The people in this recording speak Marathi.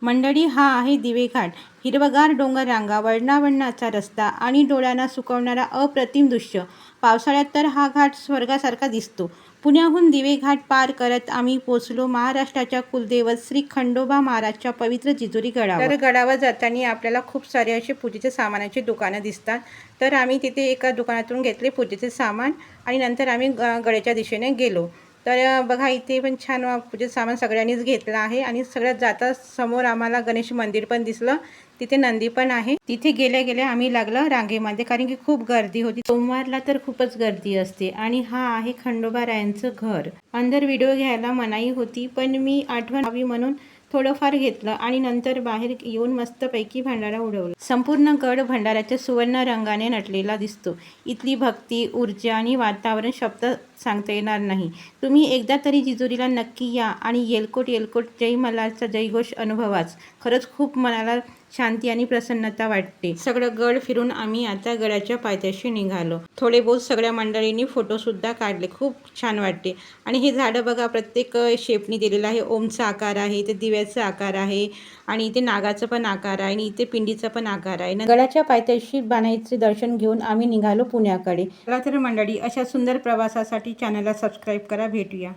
मंडळी, हा आहे दिवेघाट. हिरवगार डोंगररांगा, वळणावळणाचा रस्ता आणि डोळ्यांना सुकवणारा अप्रतिम दृश्य. पावसाळ्यात तर हा घाट स्वर्गासारखा दिसतो. पुण्याहून दिवेघाट पार करत आम्ही पोचलो महाराष्ट्राच्या कुलदैवत श्री खंडोबा महाराजच्या पवित्र जेजुरी गडावर. तर गडावर जाताना आपल्याला खूप सारे असे पूजेचे सामानाची दुकानं दिसतात. तर आम्ही तिथे एका दुकानातून घेतले पूजेचे सामान आणि नंतर आम्ही गडाच्या दिशेने गेलो. तर बघा, इथे पण छान पूजेचं सामान सगळ्यांनीच घेतलं आहे. आणि सगळ्यात जाता समोर आम्हाला गणेश मंदिर पण दिसलं. तिथे नंदी पण आहे. तिथे गेल्या गेल्या आम्ही लागलं रांगेमध्ये, कारण की खूप गर्दी होती. सोमवारला तर खूपच गर्दी असते. आणि हा आहे खंडोबारायांचं घर. अंदर व्हिडिओ घ्यायला मनाई होती, पण मी आठवण व्हावी म्हणून थोडंफार घेतलं आणि नंतर बाहेर येऊन मस्तपैकी भंडारा उडवला. संपूर्ण गड भंडाऱ्याच्या सुवर्ण रंगाने नटलेला दिसतो. इथली भक्ती, ऊर्जा आणि वातावरण शब्द सांगता येणार नाही. तुम्ही एकदा तरी जेजुरीला नक्की या आणि येलकोट येलकोट जय मल्हारचा जयघोष अनुभवाच. खरंच खूप मनाला शांती आणि प्रसन्नता वाटते. सगळं गड फिरून आम्ही आता गडाच्या पायथ्याशी निघालो. थोडे बहुत सगळ्या मंडळींनी फोटोसुद्धा काढले. खूप छान वाटते. आणि हे झाडं बघा, प्रत्येक शेपनी दिलेलं आहे. ओमचा आकार आहे, इथे दिव्याचा आकार आहे आणि इथे नागाचा पण आकार आहे आणि इथे पिंडीचा पण आकार आहे. गडाच्या पायथ्याशी बाणाईचे दर्शन घेऊन आम्ही निघालो पुण्याकडे. चला तर मंडळी, अशा सुंदर प्रवासासाठी चॅनलला सबस्क्राईब करा. भेटूया.